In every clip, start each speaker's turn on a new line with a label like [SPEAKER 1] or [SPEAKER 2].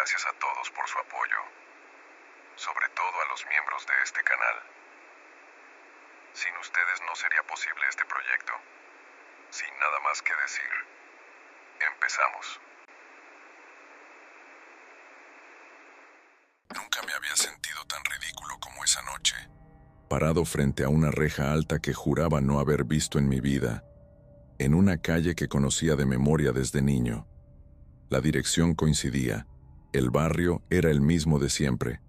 [SPEAKER 1] Gracias a todos por su apoyo, sobre todo a los miembros de este canal. Sin ustedes no sería posible este proyecto. Sin nada más que decir, empezamos. Nunca me había sentido tan ridículo como esa noche, parado frente a una reja alta que juraba no haber visto en mi vida, en una calle que conocía de memoria desde niño. La dirección coincidía, el barrio era el mismo de siempre,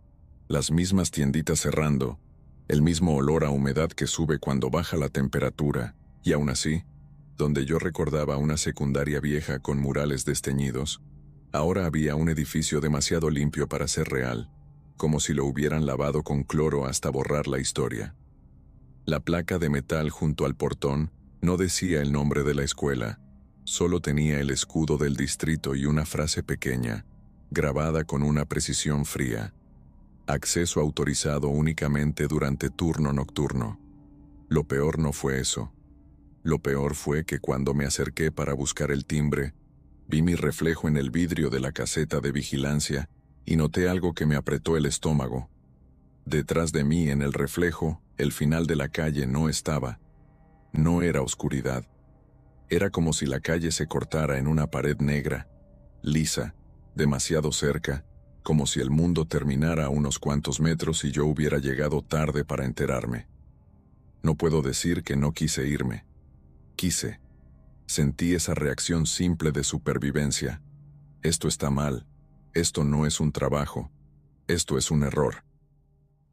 [SPEAKER 1] las mismas tienditas cerrando, el mismo olor a humedad que sube cuando baja la temperatura, y aún así, donde yo recordaba una secundaria vieja con murales desteñidos, ahora había un edificio demasiado limpio para ser real, como si lo hubieran lavado con cloro hasta borrar la historia. La placa de metal junto al portón no decía el nombre de la escuela, solo tenía el escudo del distrito y una frase pequeña, grabada con una precisión fría: acceso autorizado únicamente durante turno nocturno. Lo peor no fue eso. Lo peor fue que cuando me acerqué para buscar el timbre, vi mi reflejo en el vidrio de la caseta de vigilancia y noté algo que me apretó el estómago. Detrás de mí, en el reflejo, el final de la calle no estaba. No era oscuridad. Era como si la calle se cortara en una pared negra, lisa, demasiado cerca, como si el mundo terminara a unos cuantos metros y yo hubiera llegado tarde para enterarme. No puedo decir que no quise irme. Quise. Sentí esa reacción simple de supervivencia. Esto está mal. Esto no es un trabajo. Esto es un error.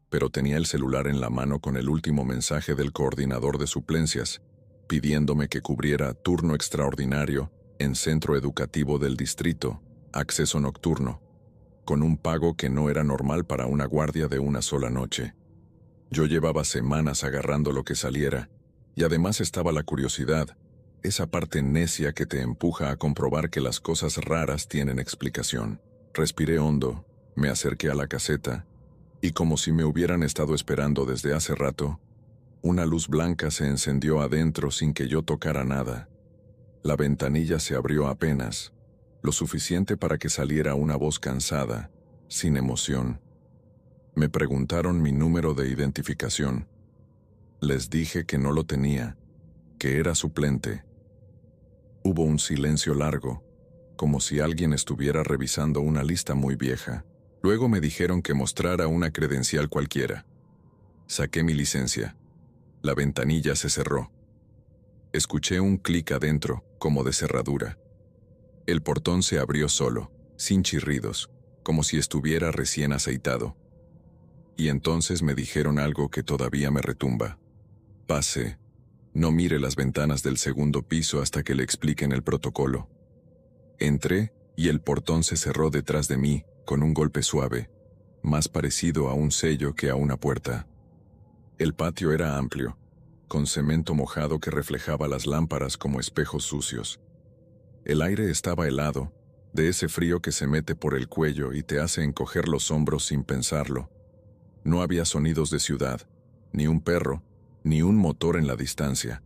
[SPEAKER 1] Pero tenía el celular en la mano con el último mensaje del coordinador de suplencias, pidiéndome que cubriera turno extraordinario en centro educativo del distrito, acceso nocturno, con un pago que no era normal para una guardia de una sola noche. Yo llevaba semanas agarrando lo que saliera, y además estaba la curiosidad, esa parte necia que te empuja a comprobar que las cosas raras tienen explicación. Respiré hondo, me acerqué a la caseta, y como si me hubieran estado esperando desde hace rato, una luz blanca se encendió adentro sin que yo tocara nada. La ventanilla se abrió apenas, lo suficiente para que saliera una voz cansada, sin emoción. Me preguntaron mi número de identificación. Les dije que no lo tenía, que era suplente. Hubo un silencio largo, como si alguien estuviera revisando una lista muy vieja. Luego me dijeron que mostrara una credencial cualquiera. Saqué mi licencia. La ventanilla se cerró. Escuché un clic adentro, como de cerradura. El portón se abrió solo, sin chirridos, como si estuviera recién aceitado. Y entonces me dijeron algo que todavía me retumba. Pase. No mire las ventanas del segundo piso hasta que le expliquen el protocolo. Entré, y el portón se cerró detrás de mí, con un golpe suave, más parecido a un sello que a una puerta. El patio era amplio, con cemento mojado que reflejaba las lámparas como espejos sucios. El aire estaba helado, de ese frío que se mete por el cuello y te hace encoger los hombros sin pensarlo. No había sonidos de ciudad, ni un perro, ni un motor en la distancia,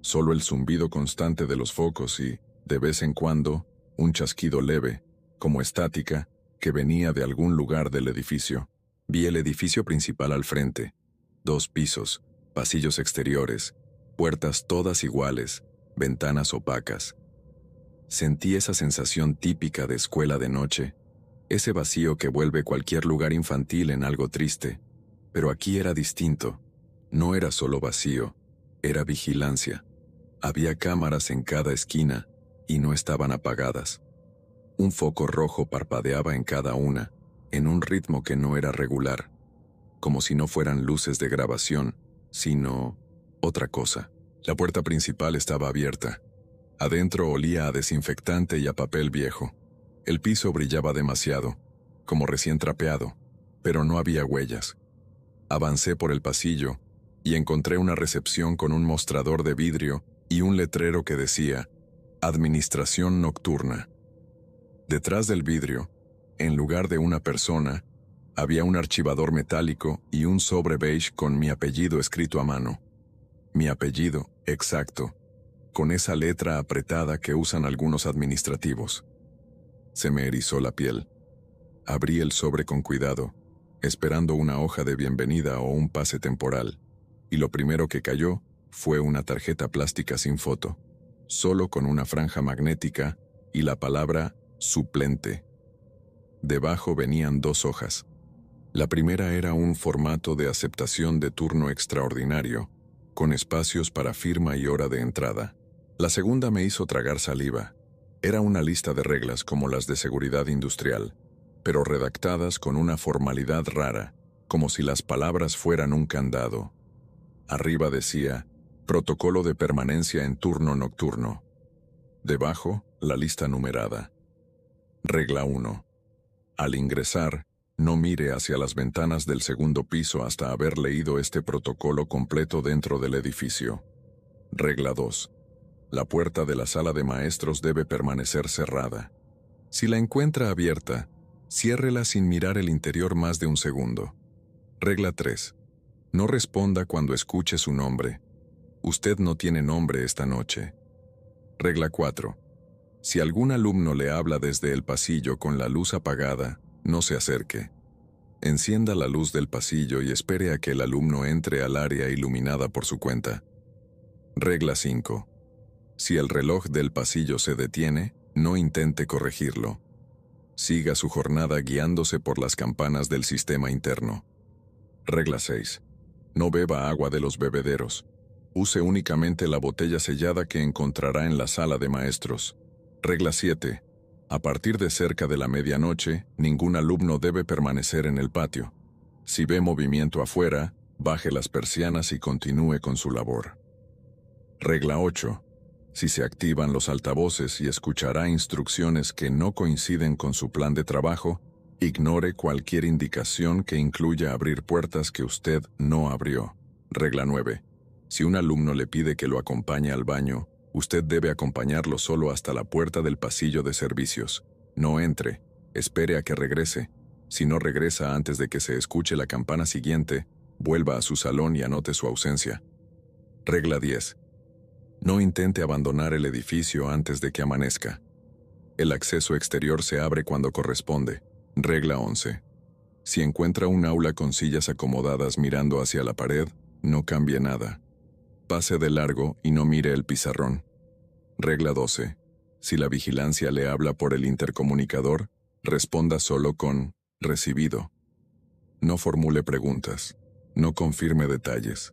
[SPEAKER 1] solo el zumbido constante de los focos y, de vez en cuando, un chasquido leve, como estática, que venía de algún lugar del edificio. Vi el edificio principal al frente, 2 pisos, pasillos exteriores, puertas todas iguales, ventanas opacas. Sentí esa sensación típica de escuela de noche, ese vacío que vuelve cualquier lugar infantil en algo triste, pero aquí era distinto. No era solo vacío, era vigilancia. Había cámaras en cada esquina, y no estaban apagadas. Un foco rojo parpadeaba en cada una, en un ritmo que no era regular, como si no fueran luces de grabación, sino otra cosa. La puerta principal estaba abierta. Adentro olía a desinfectante y a papel viejo. El piso brillaba demasiado, como recién trapeado, pero no había huellas. Avancé por el pasillo y encontré una recepción con un mostrador de vidrio y un letrero que decía Administración Nocturna. Detrás del vidrio, en lugar de una persona, había un archivador metálico y un sobre beige con mi apellido escrito a mano. Mi apellido, exacto, con esa letra apretada que usan algunos administrativos. Se me erizó la piel. Abrí el sobre con cuidado, esperando una hoja de bienvenida o un pase temporal, y lo primero que cayó fue una tarjeta plástica sin foto, solo con una franja magnética y la palabra suplente. Debajo venían 2 hojas. La primera era un formato de aceptación de turno extraordinario, con espacios para firma y hora de entrada. La segunda me hizo tragar saliva. Era una lista de reglas como las de seguridad industrial, pero redactadas con una formalidad rara, como si las palabras fueran un candado. Arriba decía, protocolo de permanencia en turno nocturno. Debajo, la lista numerada. Regla 1. Al ingresar, no mire hacia las ventanas del segundo piso hasta haber leído este protocolo completo dentro del edificio. Regla 2. La puerta de la sala de maestros debe permanecer cerrada. Si la encuentra abierta, ciérrela sin mirar el interior más de un segundo. Regla 3. No responda cuando escuche su nombre. Usted no tiene nombre esta noche. Regla 4. Si algún alumno le habla desde el pasillo con la luz apagada, no se acerque. Encienda la luz del pasillo y espere a que el alumno entre al área iluminada por su cuenta. Regla 5. Si el reloj del pasillo se detiene, no intente corregirlo. Siga su jornada guiándose por las campanas del sistema interno. Regla 6. No beba agua de los bebederos. Use únicamente la botella sellada que encontrará en la sala de maestros. Regla 7. A partir de cerca de la medianoche, ningún alumno debe permanecer en el patio. Si ve movimiento afuera, baje las persianas y continúe con su labor. Regla 8. Si se activan los altavoces y escuchará instrucciones que no coinciden con su plan de trabajo, ignore cualquier indicación que incluya abrir puertas que usted no abrió. Regla 9. Si un alumno le pide que lo acompañe al baño, usted debe acompañarlo solo hasta la puerta del pasillo de servicios. No entre, espere a que regrese. Si no regresa antes de que se escuche la campana siguiente, vuelva a su salón y anote su ausencia. Regla 10. No intente abandonar el edificio antes de que amanezca. El acceso exterior se abre cuando corresponde. Regla 11. Si encuentra un aula con sillas acomodadas mirando hacia la pared, no cambie nada. Pase de largo y no mire el pizarrón. Regla 12. Si la vigilancia le habla por el intercomunicador, responda solo con recibido. No formule preguntas. No confirme detalles.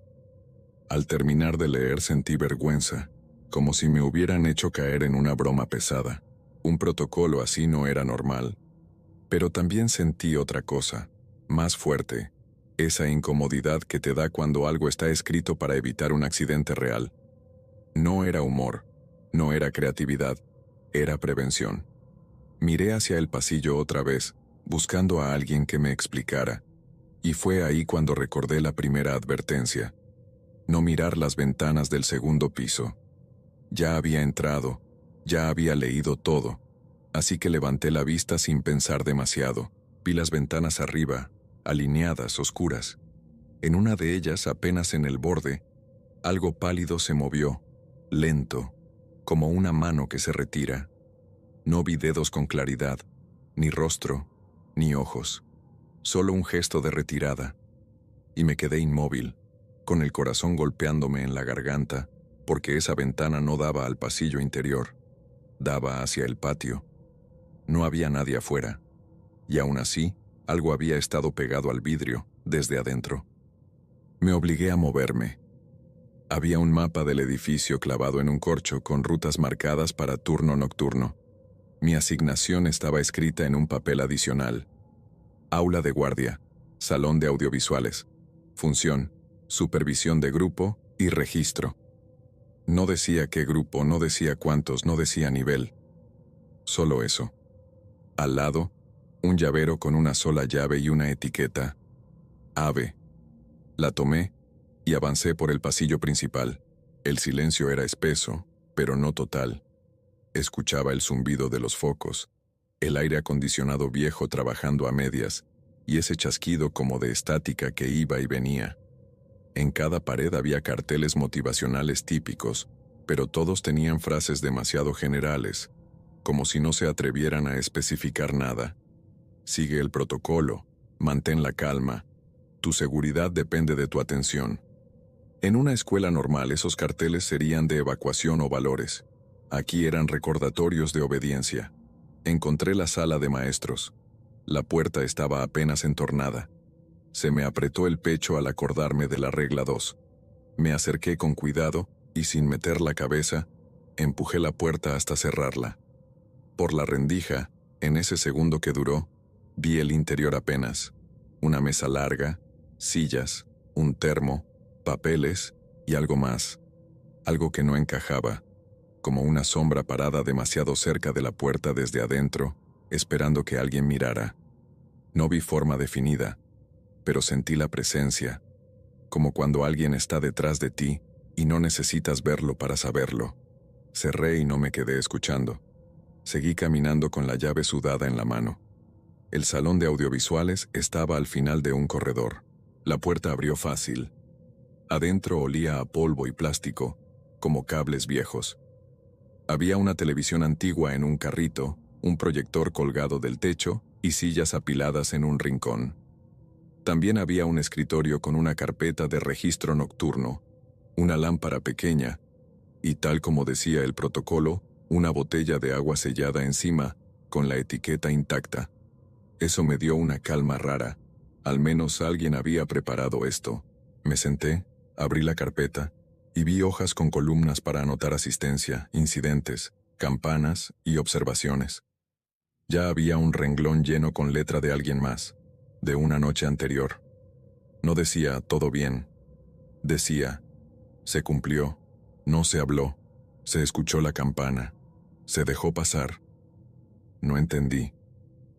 [SPEAKER 1] Al terminar de leer sentí vergüenza, como si me hubieran hecho caer en una broma pesada. Un protocolo así no era normal. Pero también sentí otra cosa, más fuerte, esa incomodidad que te da cuando algo está escrito para evitar un accidente real. No era humor, no era creatividad, era prevención. Miré hacia el pasillo otra vez, buscando a alguien que me explicara, y fue ahí cuando recordé la primera advertencia. No mirar las ventanas del segundo piso. Ya había entrado, ya había leído todo, así que levanté la vista sin pensar demasiado. Vi las ventanas arriba, alineadas, oscuras. En una de ellas, apenas en el borde, algo pálido se movió, lento, como una mano que se retira. No vi dedos con claridad, ni rostro, ni ojos, solo un gesto de retirada. Y me quedé inmóvil, con el corazón golpeándome en la garganta, porque esa ventana no daba al pasillo interior, daba hacia el patio. No había nadie afuera, y aún así, algo había estado pegado al vidrio, desde adentro. Me obligué a moverme. Había un mapa del edificio clavado en un corcho con rutas marcadas para turno nocturno. Mi asignación estaba escrita en un papel adicional. Aula de guardia, salón de audiovisuales, función, supervisión de grupo y registro. No decía qué grupo, no decía cuántos, no decía nivel. Solo eso. Al lado, un llavero con una sola llave y una etiqueta. Ave. La tomé y avancé por el pasillo principal. El silencio era espeso, pero no total. Escuchaba el zumbido de los focos, el aire acondicionado viejo trabajando a medias, y ese chasquido como de estática que iba y venía. En cada pared había carteles motivacionales típicos, pero todos tenían frases demasiado generales, como si no se atrevieran a especificar nada. Sigue el protocolo, mantén la calma. Tu seguridad depende de tu atención. En una escuela normal esos carteles serían de evacuación o valores. Aquí eran recordatorios de obediencia. Encontré la sala de maestros. La puerta estaba apenas entornada. Se me apretó el pecho al acordarme de la regla 2. Me acerqué con cuidado y sin meter la cabeza, empujé la puerta hasta cerrarla. Por la rendija, en ese segundo que duró, vi el interior apenas. Una mesa larga, sillas, un termo, papeles y algo más. Algo que no encajaba, como una sombra parada demasiado cerca de la puerta desde adentro, esperando que alguien mirara. No vi forma definida, pero sentí la presencia, como cuando alguien está detrás de ti y no necesitas verlo para saberlo. Cerré y no me quedé escuchando. Seguí caminando con la llave sudada en la mano. El salón de audiovisuales estaba al final de un corredor. La puerta abrió fácil. Adentro olía a polvo y plástico, como cables viejos. Había una televisión antigua en un carrito, un proyector colgado del techo y sillas apiladas en un rincón. También había un escritorio con una carpeta de registro nocturno, una lámpara pequeña y, tal como decía el protocolo, una botella de agua sellada encima, con la etiqueta intacta. Eso me dio una calma rara. Al menos alguien había preparado esto. Me senté, abrí la carpeta y vi hojas con columnas para anotar asistencia, incidentes, campanas y observaciones. Ya había un renglón lleno con letra de alguien más, de una noche anterior. No decía «todo bien». Decía «se cumplió», no se habló, se escuchó la campana, se dejó pasar. No entendí.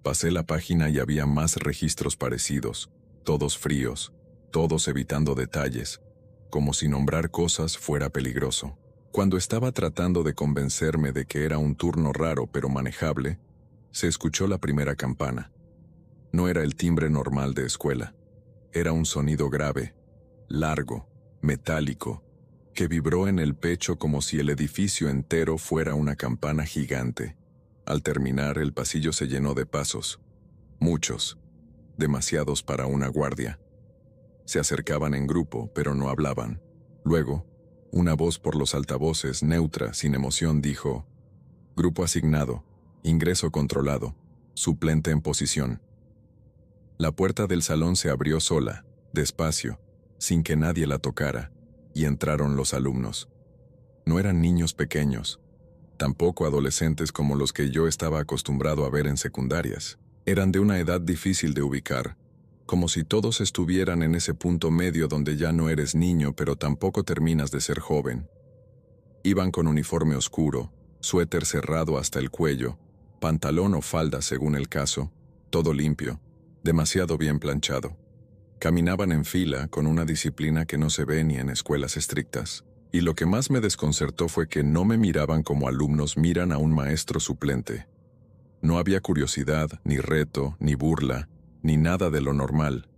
[SPEAKER 1] Pasé la página y había más registros parecidos, todos fríos, todos evitando detalles, como si nombrar cosas fuera peligroso. Cuando estaba tratando de convencerme de que era un turno raro pero manejable, se escuchó la primera campana. No era el timbre normal de escuela. Era un sonido grave, largo, metálico, que vibró en el pecho como si el edificio entero fuera una campana gigante. Al terminar, el pasillo se llenó de pasos. Muchos, demasiados para una guardia. Se acercaban en grupo, pero no hablaban. Luego, una voz por los altavoces, neutra, sin emoción, dijo: «Grupo asignado, ingreso controlado, suplente en posición». La puerta del salón se abrió sola, despacio, sin que nadie la tocara, y entraron los alumnos. No eran niños pequeños, tampoco adolescentes como los que yo estaba acostumbrado a ver en secundarias. Eran de una edad difícil de ubicar, como si todos estuvieran en ese punto medio donde ya no eres niño pero tampoco terminas de ser joven. Iban con uniforme oscuro, suéter cerrado hasta el cuello, pantalón o falda según el caso, todo limpio, demasiado bien planchado. Caminaban en fila con una disciplina que no se ve ni en escuelas estrictas. Y lo que más me desconcertó fue que no me miraban como alumnos miran a un maestro suplente. No había curiosidad, ni reto, ni burla, ni nada de lo normal.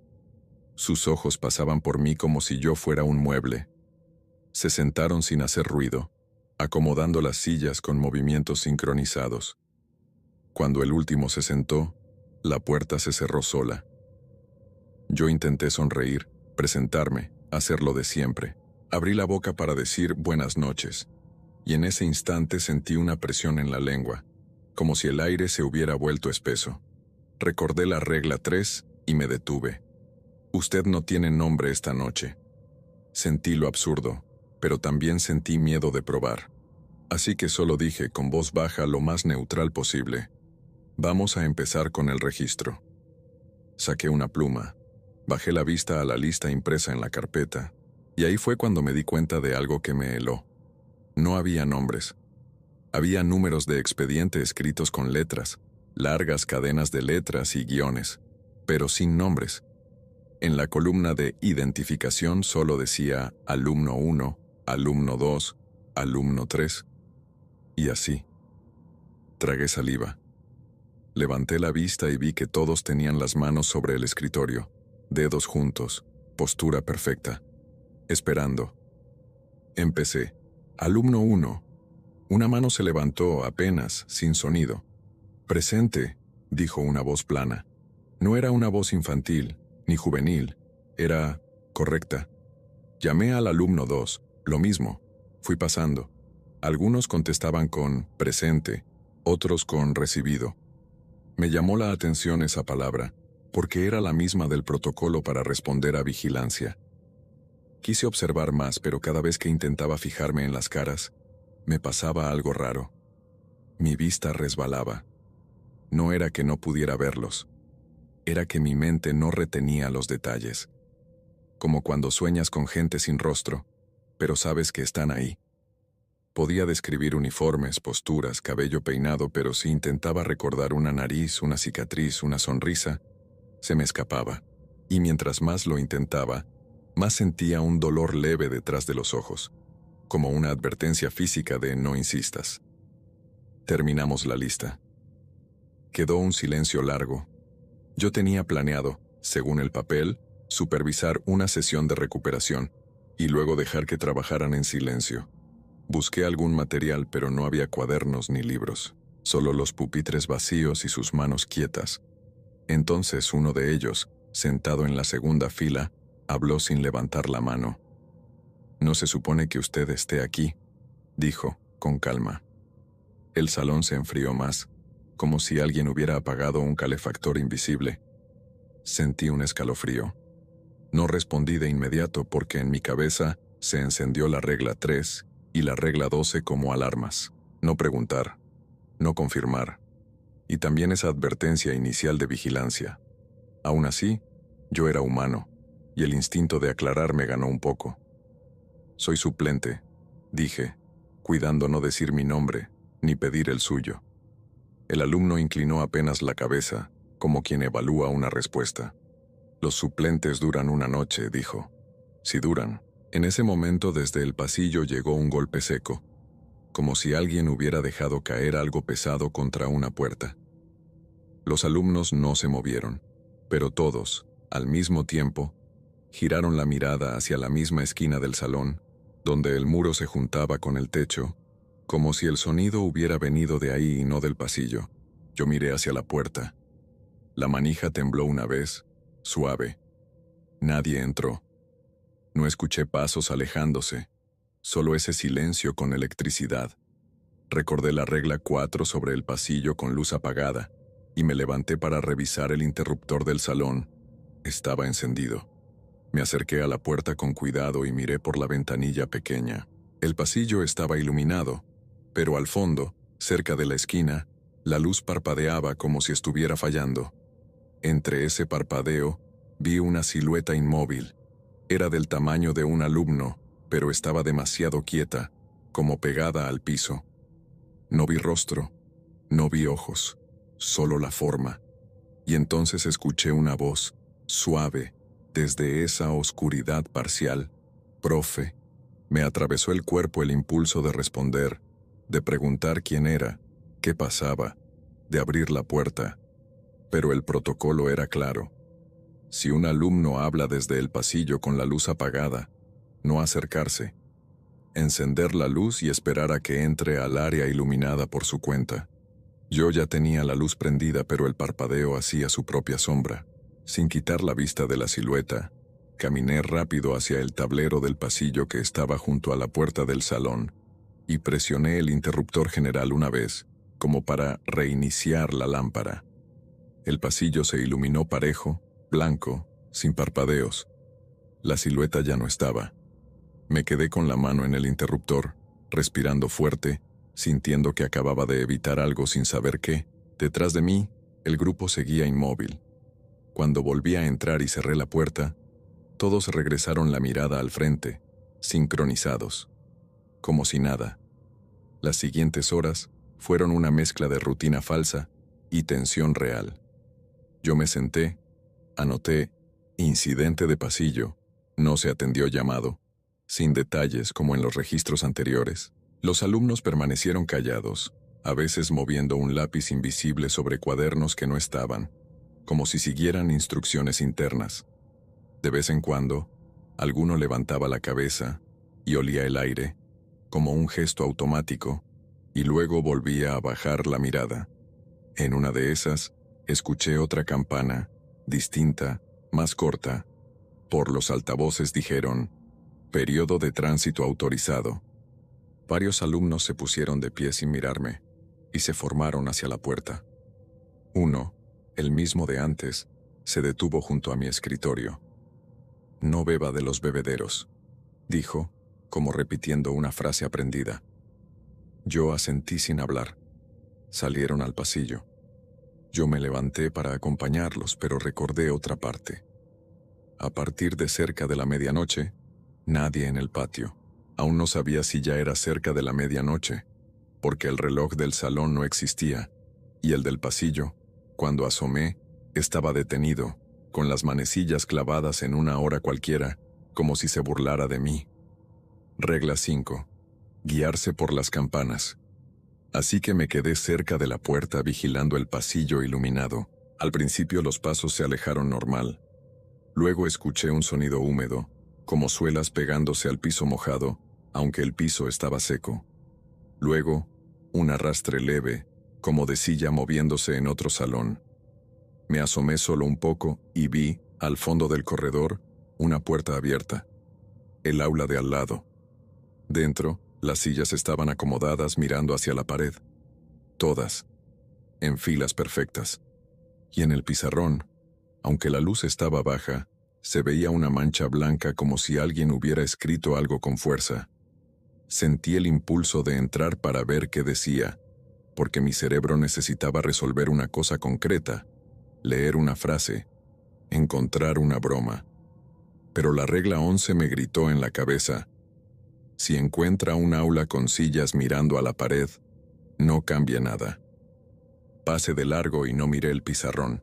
[SPEAKER 1] Sus ojos pasaban por mí como si yo fuera un mueble. Se sentaron sin hacer ruido, acomodando las sillas con movimientos sincronizados. Cuando el último se sentó, la puerta se cerró sola. Yo intenté sonreír, presentarme, hacer lo de siempre. Abrí la boca para decir buenas noches, y en ese instante sentí una presión en la lengua, como si el aire se hubiera vuelto espeso. Recordé la regla 3 y me detuve. Usted no tiene nombre esta noche. Sentí lo absurdo, pero también sentí miedo de probar. Así que solo dije con voz baja lo más neutral posible: «Vamos a empezar con el registro». Saqué una pluma, bajé la vista a la lista impresa en la carpeta, y ahí fue cuando me di cuenta de algo que me heló. No había nombres. Había números de expediente escritos con letras, largas cadenas de letras y guiones, pero sin nombres. En la columna de identificación solo decía alumno 1, alumno 2, alumno 3, y así. Tragué saliva. Levanté la vista y vi que todos tenían las manos sobre el escritorio, dedos juntos, postura perfecta, esperando. Empecé. Alumno 1. Una mano se levantó apenas, sin sonido. «Presente», dijo una voz plana. No era una voz infantil, ni juvenil, era correcta. Llamé al alumno 2, lo mismo. Fui pasando. Algunos contestaban con presente, otros con recibido. Me llamó la atención esa palabra, porque era la misma del protocolo para responder a vigilancia. Quise observar más, pero cada vez que intentaba fijarme en las caras, me pasaba algo raro. Mi vista resbalaba. No era que no pudiera verlos, era que mi mente no retenía los detalles. Como cuando sueñas con gente sin rostro, pero sabes que están ahí. Podía describir uniformes, posturas, cabello peinado, pero si intentaba recordar una nariz, una cicatriz, una sonrisa, se me escapaba. Y mientras más lo intentaba, más sentía un dolor leve detrás de los ojos, como una advertencia física de no insistas. Terminamos la lista. Quedó un silencio largo. Yo tenía planeado, según el papel, supervisar una sesión de recuperación y luego dejar que trabajaran en silencio. Busqué algún material, pero no había cuadernos ni libros, solo los pupitres vacíos y sus manos quietas. Entonces uno de ellos, sentado en la segunda fila, habló sin levantar la mano. «No se supone que usted esté aquí», dijo, con calma. El salón se enfrió más, como si alguien hubiera apagado un calefactor invisible. Sentí un escalofrío. No respondí de inmediato porque en mi cabeza se encendió la regla 3 y la regla 12 como alarmas. No preguntar, no confirmar. Y también esa advertencia inicial de vigilancia. Aún así, yo era humano, y el instinto de aclarar me ganó un poco. «Soy suplente», dije, cuidando no decir mi nombre, ni pedir el suyo. El alumno inclinó apenas la cabeza, como quien evalúa una respuesta. «Los suplentes duran una noche», dijo. «Si duran». En ese momento desde el pasillo llegó un golpe seco, como si alguien hubiera dejado caer algo pesado contra una puerta. Los alumnos no se movieron, pero todos, al mismo tiempo, giraron la mirada hacia la misma esquina del salón, donde el muro se juntaba con el techo, como si el sonido hubiera venido de ahí y no del pasillo. Yo miré hacia la puerta. La manija tembló una vez, suave. Nadie entró. No escuché pasos alejándose, solo ese silencio con electricidad. Recordé la regla 4 sobre el pasillo con luz apagada, y me levanté para revisar el interruptor del salón. Estaba encendido. Me acerqué a la puerta con cuidado y miré por la ventanilla pequeña. El pasillo estaba iluminado, pero al fondo, cerca de la esquina, la luz parpadeaba como si estuviera fallando. Entre ese parpadeo, vi una silueta inmóvil. Era del tamaño de un alumno, pero estaba demasiado quieta, como pegada al piso. No vi rostro, no vi ojos, solo la forma. Y entonces escuché una voz, suave, desde esa oscuridad parcial. «Profe». Me atravesó el cuerpo el impulso de responder, de preguntar quién era, qué pasaba, de abrir la puerta. Pero el protocolo era claro. Si un alumno habla desde el pasillo con la luz apagada, no acercarse. Encender la luz y esperar a que entre al área iluminada por su cuenta. Yo ya tenía la luz prendida, pero el parpadeo hacía su propia sombra. Sin quitar la vista de la silueta, caminé rápido hacia el tablero del pasillo que estaba junto a la puerta del salón y presioné el interruptor general una vez, como para reiniciar la lámpara. El pasillo se iluminó parejo, blanco, sin parpadeos. La silueta ya no estaba. Me quedé con la mano en el interruptor, respirando fuerte, sintiendo que acababa de evitar algo sin saber qué. Detrás de mí, el grupo seguía inmóvil. Cuando volví a entrar y cerré la puerta, todos regresaron la mirada al frente, sincronizados, como si nada. Las siguientes horas fueron una mezcla de rutina falsa y tensión real. Yo me senté, anoté, incidente de pasillo, no se atendió llamado, sin detalles como en los registros anteriores. Los alumnos permanecieron callados, a veces moviendo un lápiz invisible sobre cuadernos que no estaban, como si siguieran instrucciones internas. De vez en cuando, alguno levantaba la cabeza y olía el aire, como un gesto automático, y luego volvía a bajar la mirada. En una de esas, escuché otra campana, distinta, más corta. Por los altavoces dijeron: «Periodo de tránsito autorizado». Varios alumnos se pusieron de pie sin mirarme y se formaron hacia la puerta. Uno, el mismo de antes, se detuvo junto a mi escritorio. «No beba de los bebederos», dijo, como repitiendo una frase aprendida. Yo asentí sin hablar. Salieron al pasillo. Yo me levanté para acompañarlos, pero recordé otra parte. A partir de cerca de la medianoche, nadie en el patio. Aún no sabía si ya era cerca de la medianoche, porque el reloj del salón no existía, y el del pasillo, cuando asomé, estaba detenido, con las manecillas clavadas en una hora cualquiera, como si se burlara de mí. Regla 5. Guiarse por las campanas. Así que me quedé cerca de la puerta vigilando el pasillo iluminado. Al principio los pasos se alejaron normal. Luego escuché un sonido húmedo, como suelas pegándose al piso mojado, aunque el piso estaba seco. Luego, un arrastre leve, como de silla moviéndose en otro salón. Me asomé solo un poco y vi, al fondo del corredor, una puerta abierta. El aula de al lado. Dentro, las sillas estaban acomodadas mirando hacia la pared. Todas, en filas perfectas. Y en el pizarrón, aunque la luz estaba baja, se veía una mancha blanca como si alguien hubiera escrito algo con fuerza. Sentí el impulso de entrar para ver qué decía, porque mi cerebro necesitaba resolver una cosa concreta, leer una frase, encontrar una broma. Pero la regla 11 me gritó en la cabeza: si encuentra un aula con sillas mirando a la pared, no cambie nada. Pasé de largo y no miré el pizarrón.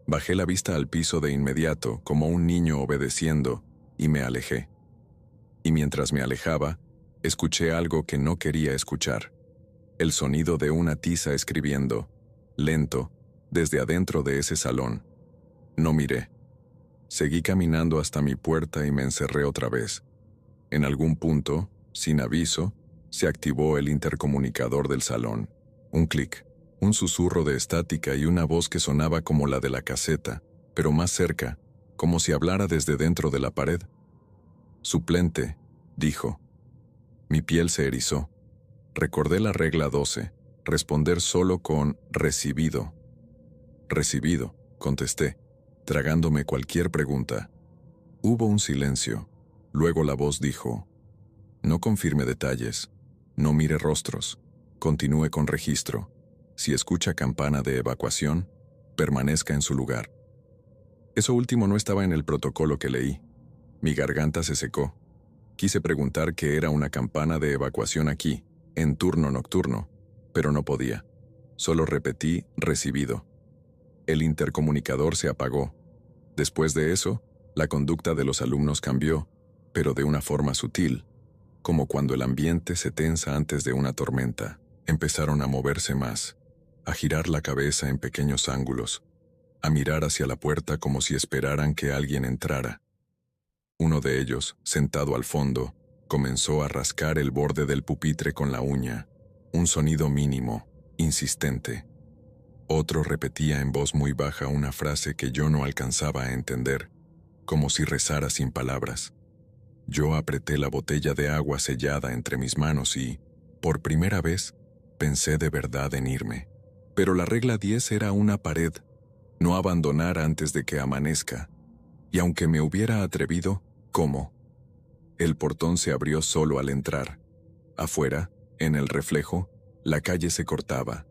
[SPEAKER 1] Bajé la vista al piso de inmediato, como un niño obedeciendo, y me alejé. Y mientras me alejaba, escuché algo que no quería escuchar. El sonido de una tiza escribiendo, lento, desde adentro de ese salón. No miré. Seguí caminando hasta mi puerta y me encerré otra vez. En algún punto, sin aviso, se activó el intercomunicador del salón. Un clic, un susurro de estática y una voz que sonaba como la de la caseta, pero más cerca, como si hablara desde dentro de la pared. «Suplente», dijo. Mi piel se erizó. Recordé la regla 12, responder solo con «recibido». «Recibido», contesté, tragándome cualquier pregunta. Hubo un silencio. Luego la voz dijo: «No confirme detalles, no mire rostros, continúe con registro. Si escucha campana de evacuación, permanezca en su lugar». Eso último no estaba en el protocolo que leí. Mi garganta se secó. Quise preguntar qué era una campana de evacuación aquí, en turno nocturno, pero no podía. Solo repetí «recibido». El intercomunicador se apagó. Después de eso, la conducta de los alumnos cambió, pero de una forma sutil, como cuando el ambiente se tensa antes de una tormenta. Empezaron a moverse más, a girar la cabeza en pequeños ángulos, a mirar hacia la puerta como si esperaran que alguien entrara. Uno de ellos, sentado al fondo, comenzó a rascar el borde del pupitre con la uña, un sonido mínimo, insistente. Otro repetía en voz muy baja una frase que yo no alcanzaba a entender, como si rezara sin palabras. Yo apreté la botella de agua sellada entre mis manos y, por primera vez, pensé de verdad en irme. Pero la regla 10 era una pared, no abandonar antes de que amanezca. Y aunque me hubiera atrevido, ¿cómo? El portón se abrió solo al entrar. Afuera, en el reflejo, la calle se cortaba.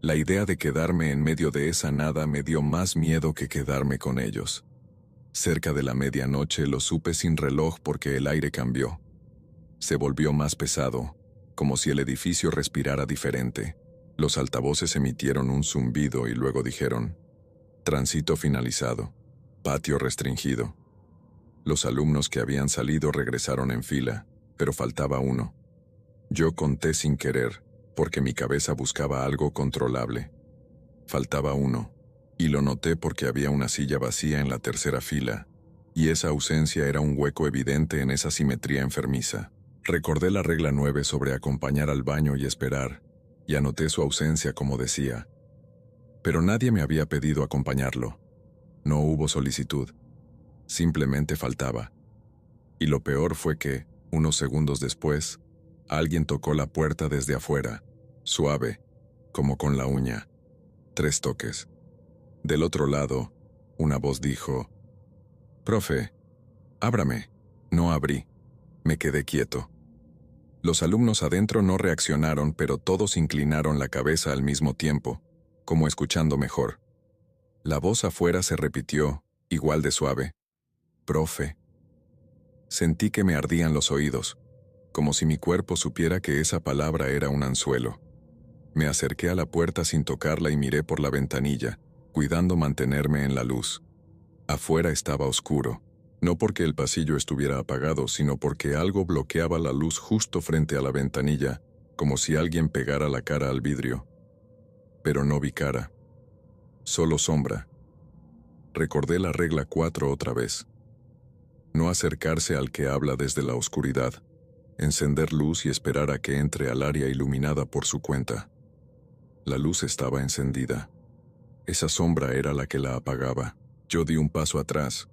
[SPEAKER 1] La idea de quedarme en medio de esa nada me dio más miedo que quedarme con ellos. Cerca de la medianoche lo supe sin reloj porque el aire cambió. Se volvió más pesado, como si el edificio respirara diferente. Los altavoces emitieron un zumbido y luego dijeron: «Tránsito finalizado. Patio restringido». Los alumnos que habían salido regresaron en fila, pero faltaba uno. Yo conté sin querer, porque mi cabeza buscaba algo controlable. Faltaba uno. Y lo noté porque había una silla vacía en la tercera fila, y esa ausencia era un hueco evidente en esa simetría enfermiza. Recordé la regla 9 sobre acompañar al baño y esperar, y anoté su ausencia como decía. Pero nadie me había pedido acompañarlo. No hubo solicitud. Simplemente faltaba. Y lo peor fue que, unos segundos después, alguien tocó la puerta desde afuera, suave, como con la uña. 3 toques. Del otro lado, una voz dijo: «Profe, ábrame». No abrí. Me quedé quieto. Los alumnos adentro no reaccionaron, pero todos inclinaron la cabeza al mismo tiempo, como escuchando mejor. La voz afuera se repitió, igual de suave: «Profe». Sentí que me ardían los oídos, como si mi cuerpo supiera que esa palabra era un anzuelo. Me acerqué a la puerta sin tocarla y miré por la ventanilla, cuidando mantenerme en la luz. Afuera estaba oscuro, no porque el pasillo estuviera apagado, sino porque algo bloqueaba la luz justo frente a la ventanilla, como si alguien pegara la cara al vidrio. Pero no vi cara, solo sombra. Recordé la regla 4 otra vez. No acercarse al que habla desde la oscuridad, encender luz y esperar a que entre al área iluminada por su cuenta. La luz estaba encendida. Esa sombra era la que la apagaba. Yo di un paso atrás,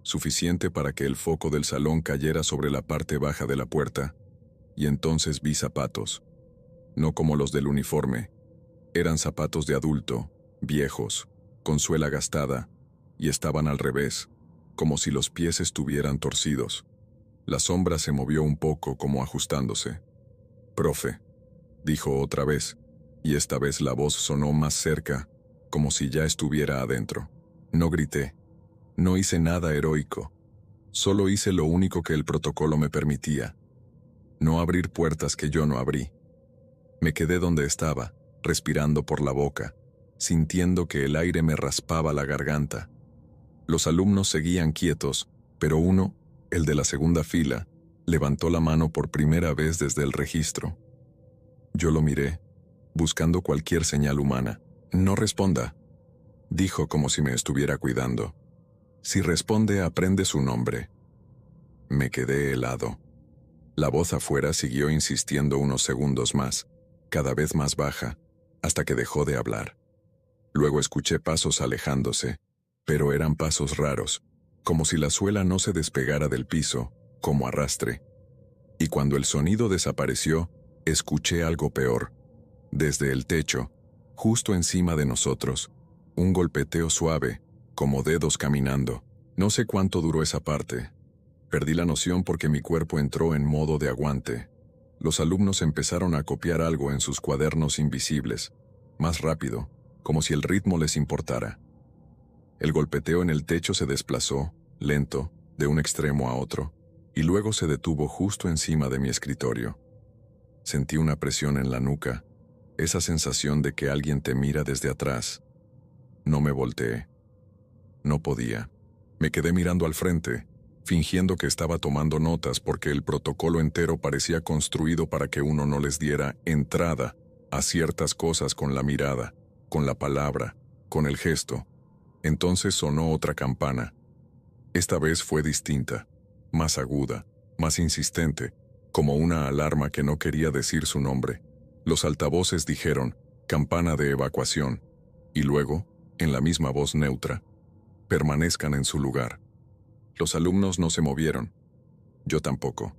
[SPEAKER 1] suficiente para que el foco del salón cayera sobre la parte baja de la puerta, y entonces vi zapatos. No como los del uniforme. Eran zapatos de adulto, viejos, con suela gastada, y estaban al revés, como si los pies estuvieran torcidos. La sombra se movió un poco, como ajustándose. «Profe», dijo otra vez, y esta vez la voz sonó más cerca, como si ya estuviera adentro. No grité. No hice nada heroico. Solo hice lo único que el protocolo me permitía. No abrir puertas que yo no abrí. Me quedé donde estaba, respirando por la boca, sintiendo que el aire me raspaba la garganta. Los alumnos seguían quietos, pero uno, el de la segunda fila, levantó la mano por primera vez desde el registro. Yo lo miré, buscando cualquier señal humana. «No responda», dijo como si me estuviera cuidando. «Si responde, aprende su nombre». Me quedé helado. La voz afuera siguió insistiendo unos segundos más, cada vez más baja, hasta que dejó de hablar. Luego escuché pasos alejándose, pero eran pasos raros, como si la suela no se despegara del piso, como arrastre. Y cuando el sonido desapareció, escuché algo peor. Desde el techo, justo encima de nosotros, un golpeteo suave, como dedos caminando. No sé cuánto duró esa parte. Perdí la noción porque mi cuerpo entró en modo de aguante. Los alumnos empezaron a copiar algo en sus cuadernos invisibles, más rápido, como si el ritmo les importara. El golpeteo en el techo se desplazó, lento, de un extremo a otro, y luego se detuvo justo encima de mi escritorio. Sentí una presión en la nuca, esa sensación de que alguien te mira desde atrás. No me volteé. No podía. Me quedé mirando al frente, fingiendo que estaba tomando notas porque el protocolo entero parecía construido para que uno no les diera entrada a ciertas cosas con la mirada, con la palabra, con el gesto. Entonces sonó otra campana. Esta vez fue distinta, más aguda, más insistente, como una alarma que no quería decir su nombre. Los altavoces dijeron, «Campana de evacuación», y luego, en la misma voz neutra, «Permanezcan en su lugar». Los alumnos no se movieron. Yo tampoco.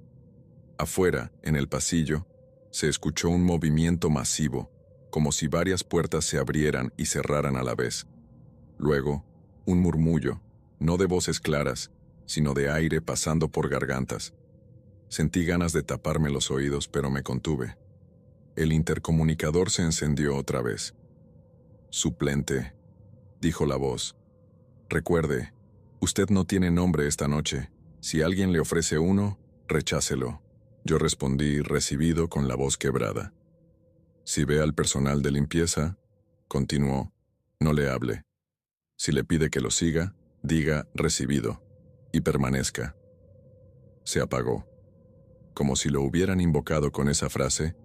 [SPEAKER 1] Afuera, en el pasillo, se escuchó un movimiento masivo, como si varias puertas se abrieran y cerraran a la vez. Luego, un murmullo, no de voces claras, sino de aire pasando por gargantas. Sentí ganas de taparme los oídos, pero me contuve. El intercomunicador se encendió otra vez. «Suplente», dijo la voz. «Recuerde, usted no tiene nombre esta noche. Si alguien le ofrece uno, rechácelo». Yo respondí, recibido, con la voz quebrada. «Si ve al personal de limpieza», continuó, «no le hable. Si le pide que lo siga, diga recibido, y permanezca». Se apagó. Como si lo hubieran invocado con esa frase,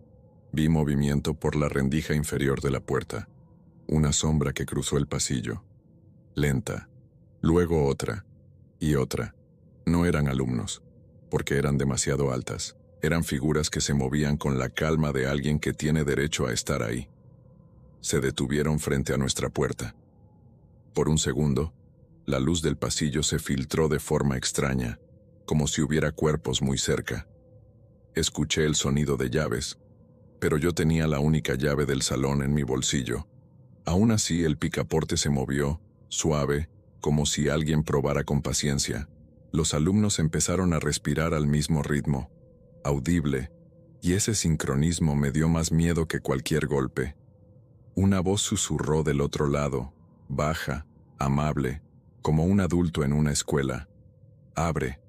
[SPEAKER 1] vi movimiento por la rendija inferior de la puerta. Una sombra que cruzó el pasillo. Lenta. Luego otra. Y otra. No eran alumnos, porque eran demasiado altas. Eran figuras que se movían con la calma de alguien que tiene derecho a estar ahí. Se detuvieron frente a nuestra puerta. Por un segundo, La luz del pasillo se filtró de forma extraña, como si hubiera cuerpos muy cerca. Escuché el sonido de llaves, pero yo tenía la única llave del salón en mi bolsillo. Aún así, el picaporte se movió, suave, como si alguien probara con paciencia. Los alumnos empezaron a respirar al mismo ritmo, audible, y ese sincronismo me dio más miedo que cualquier golpe. Una voz susurró del otro lado, baja, amable, como un adulto en una escuela. «Abre,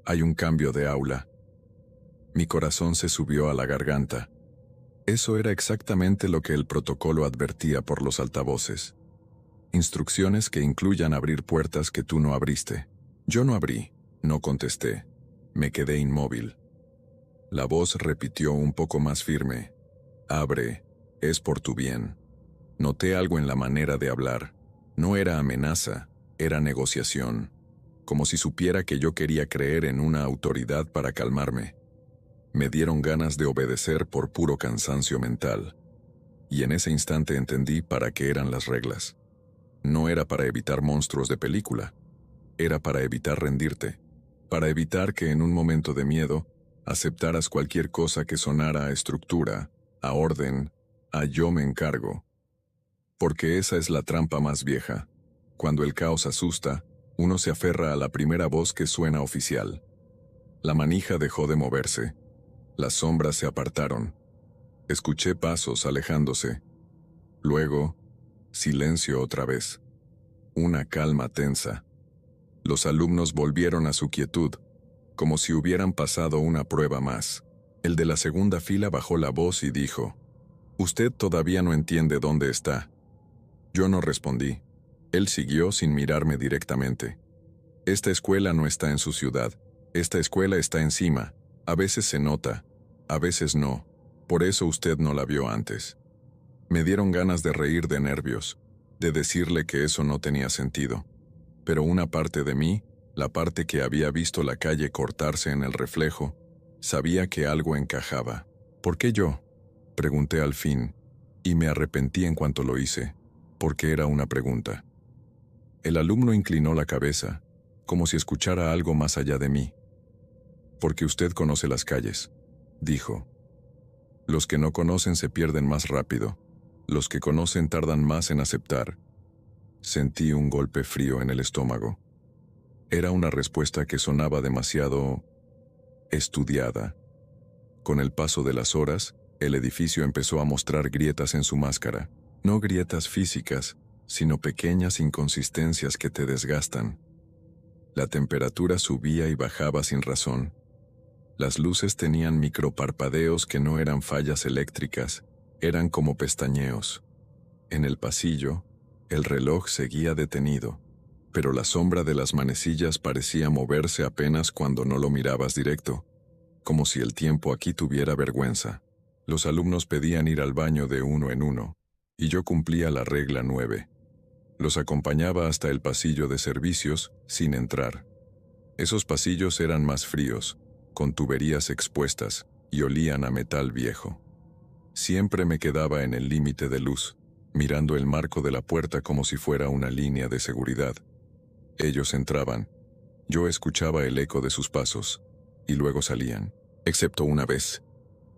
[SPEAKER 1] hay un cambio de aula». Mi corazón se subió a la garganta. Eso era exactamente lo que el protocolo advertía por los altavoces. Instrucciones que incluyan abrir puertas que tú no abriste. Yo no abrí, no contesté. Me quedé inmóvil. La voz repitió un poco más firme. «Abre, es por tu bien». Noté algo en la manera de hablar. No era amenaza, era negociación. Como si supiera que yo quería creer en una autoridad para calmarme. Me dieron ganas de obedecer por puro cansancio mental. Y en ese instante entendí para qué eran las reglas. No era para evitar monstruos de película. Era para evitar rendirte. Para evitar que en un momento de miedo aceptaras cualquier cosa que sonara a estructura, a orden, a yo me encargo. Porque esa es la trampa más vieja. Cuando el caos asusta, uno se aferra a la primera voz que suena oficial. La manija dejó de moverse. Las sombras se apartaron. Escuché pasos alejándose. Luego, silencio otra vez. Una calma tensa. Los alumnos volvieron a su quietud, como si hubieran pasado una prueba más. El de la segunda fila bajó la voz y dijo: «Usted todavía no entiende dónde está». Yo no respondí. Él siguió sin mirarme directamente. «Esta escuela no está en su ciudad. Esta escuela está encima. A veces se nota, a veces no. Por eso usted no la vio antes». Me dieron ganas de reír de nervios, de decirle que eso no tenía sentido. Pero una parte de mí, la parte que había visto la calle cortarse en el reflejo, sabía que algo encajaba. «¿Por qué yo?», pregunté al fin, y me arrepentí en cuanto lo hice, porque era una pregunta. El alumno inclinó la cabeza, como si escuchara algo más allá de mí. «Porque usted conoce las calles», dijo. «Los que no conocen se pierden más rápido. Los que conocen tardan más en aceptar». Sentí un golpe frío en el estómago. Era una respuesta que sonaba demasiado estudiada. Con el paso de las horas, el edificio empezó a mostrar grietas en su máscara. No grietas físicas, sino pequeñas inconsistencias que te desgastan. La temperatura subía y bajaba sin razón. Las luces tenían microparpadeos que no eran fallas eléctricas, eran como pestañeos. En el pasillo, el reloj seguía detenido, pero la sombra de las manecillas parecía moverse apenas cuando no lo mirabas directo, como si el tiempo aquí tuviera vergüenza. Los alumnos pedían ir al baño de uno en uno, y yo cumplía la regla 9. Los acompañaba hasta el pasillo de servicios, sin entrar. Esos pasillos eran más fríos, con tuberías expuestas, y olían a metal viejo. Siempre me quedaba en el límite de luz, mirando el marco de la puerta como si fuera una línea de seguridad. Ellos entraban. Yo escuchaba el eco de sus pasos, y luego salían, excepto una vez,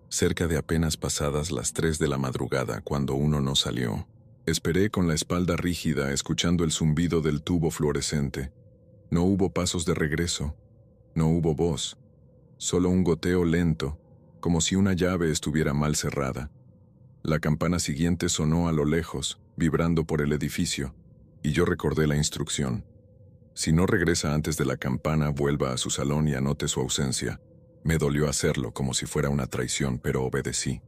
[SPEAKER 1] cerca de apenas pasadas las 3 de la madrugada, cuando uno no salió. Esperé con la espalda rígida, escuchando el zumbido del tubo fluorescente. No hubo pasos de regreso, no hubo voz, solo un goteo lento, como si una llave estuviera mal cerrada. La campana siguiente sonó a lo lejos, vibrando por el edificio, y yo recordé la instrucción. Si no regresa antes de la campana, vuelva a su salón y anote su ausencia. Me dolió hacerlo como si fuera una traición, pero obedecí.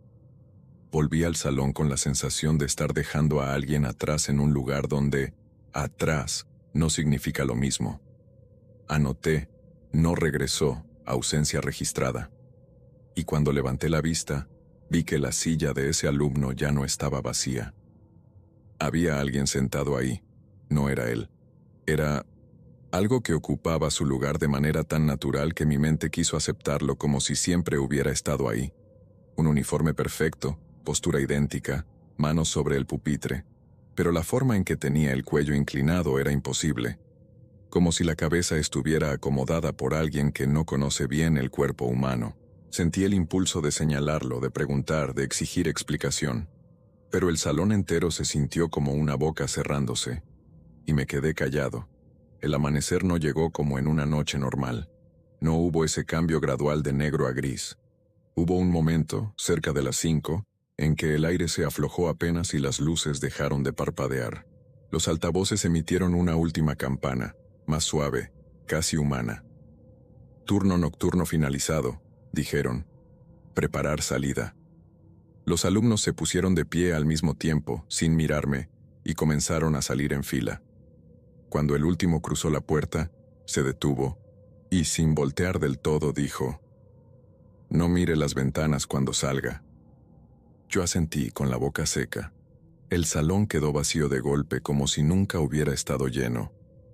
[SPEAKER 1] Volví al salón con la sensación de estar dejando a alguien atrás en un lugar donde atrás no significa lo mismo. Anoté, no regresó, ausencia registrada. Y cuando levanté la vista, vi que la silla de ese alumno ya no estaba vacía. Había alguien sentado ahí. No era él. Era algo que ocupaba su lugar de manera tan natural que mi mente quiso aceptarlo como si siempre hubiera estado ahí. Un uniforme perfecto, postura idéntica, manos sobre el pupitre. Pero la forma en que tenía el cuello inclinado era imposible. como si la cabeza estuviera acomodada por alguien que no conoce bien el cuerpo humano. Sentí el impulso de señalarlo, de preguntar, de exigir explicación. Pero el salón entero se sintió como una boca cerrándose, y me quedé callado. El amanecer no llegó como en una noche normal. No hubo ese cambio gradual de negro a gris. Hubo un momento, cerca de las 5, en que el aire se aflojó apenas y las luces dejaron de parpadear. Los altavoces emitieron una última campana, más suave, casi humana. Turno nocturno finalizado, dijeron. Preparar salida. Los alumnos se pusieron de pie al mismo tiempo, sin mirarme, y comenzaron a salir en fila. Cuando el último cruzó la puerta, se detuvo, y sin voltear del todo dijo: «No mire las ventanas cuando salga». Yo asentí con la boca seca. El salón quedó vacío de golpe como si nunca hubiera estado lleno.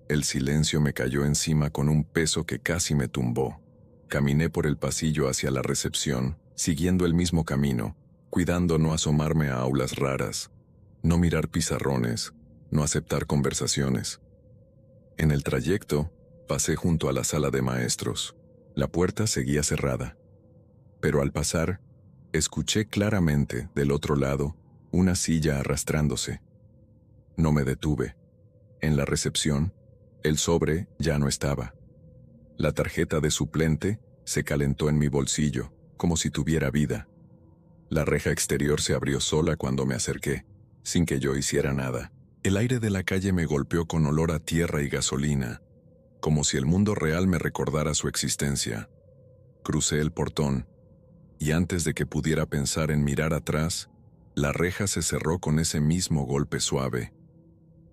[SPEAKER 1] El silencio me cayó encima con un peso que casi me tumbó. Caminé por el pasillo hacia la recepción, siguiendo el mismo camino, cuidando no asomarme a aulas raras, no mirar pizarrones, no aceptar conversaciones. En el trayecto, pasé junto a la sala de maestros. La puerta seguía cerrada. Pero al pasar, escuché claramente, del otro lado, una silla arrastrándose. No me detuve. En la recepción, el sobre ya no estaba. La tarjeta de suplente se calentó en mi bolsillo, como si tuviera vida. La reja exterior se abrió sola cuando me acerqué, sin que yo hiciera nada. El aire de la calle me golpeó con olor a tierra y gasolina, como si el mundo real me recordara su existencia. Crucé el portón, y antes de que pudiera pensar en mirar atrás, la reja se cerró con ese mismo golpe suave,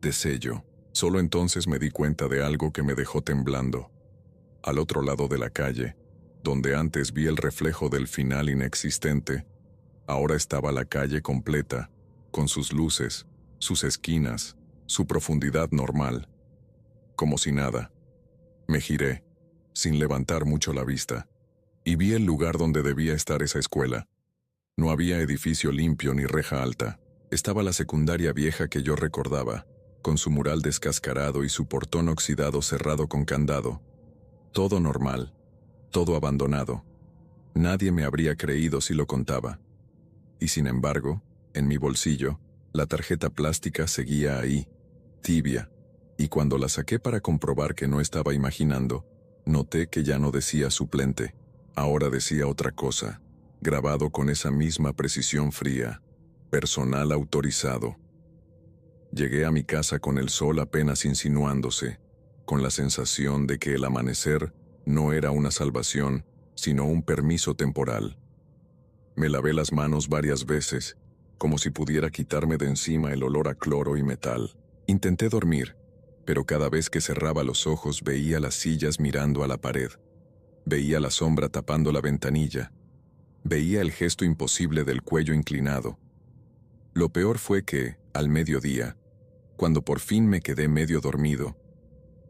[SPEAKER 1] de sello. Solo entonces me di cuenta de algo que me dejó temblando. Al otro lado de la calle, donde antes vi el reflejo del final inexistente, ahora estaba la calle completa, con sus luces, sus esquinas, su profundidad normal. Como si nada. Me giré, sin levantar mucho la vista, y vi el lugar donde debía estar esa escuela. No había edificio limpio ni reja alta. Estaba la secundaria vieja que yo recordaba, con su mural descascarado y su portón oxidado cerrado con candado. Todo normal, todo abandonado. Nadie me habría creído si lo contaba. Y sin embargo, en mi bolsillo, la tarjeta plástica seguía ahí, tibia, y cuando la saqué para comprobar que no estaba imaginando, noté que ya no decía suplente, ahora decía otra cosa, grabado con esa misma precisión fría: personal autorizado. Llegué a mi casa con el sol apenas insinuándose, con la sensación de que el amanecer no era una salvación, sino un permiso temporal. Me lavé las manos varias veces, como si pudiera quitarme de encima el olor a cloro y metal. Intenté dormir, pero cada vez que cerraba los ojos veía las sillas mirando a la pared. Veía la sombra tapando la ventanilla. Veía el gesto imposible del cuello inclinado. Lo peor fue que, al mediodía, cuando por fin me quedé medio dormido,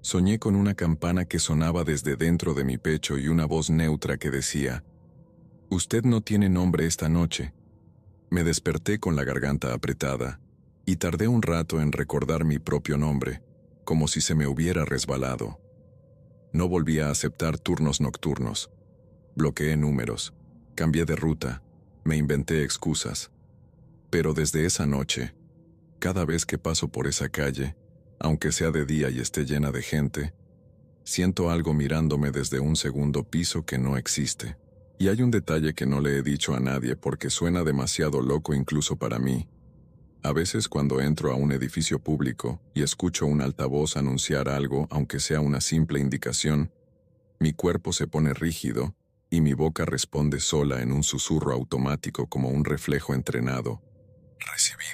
[SPEAKER 1] soñé con una campana que sonaba desde dentro de mi pecho y una voz neutra que decía: «Usted no tiene nombre esta noche». Me desperté con la garganta apretada, y tardé un rato en recordar mi propio nombre, como si se me hubiera resbalado. No volví a aceptar turnos nocturnos. Bloqueé números, cambié de ruta, me inventé excusas. Pero desde esa noche, cada vez que paso por esa calle, aunque sea de día y esté llena de gente, siento algo mirándome desde un segundo piso que no existe. Y hay un detalle que no le he dicho a nadie porque suena demasiado loco incluso para mí. A veces cuando entro a un edificio público y escucho un altavoz anunciar algo, aunque sea una simple indicación, mi cuerpo se pone rígido y mi boca responde sola en un susurro automático como un reflejo entrenado. Recibí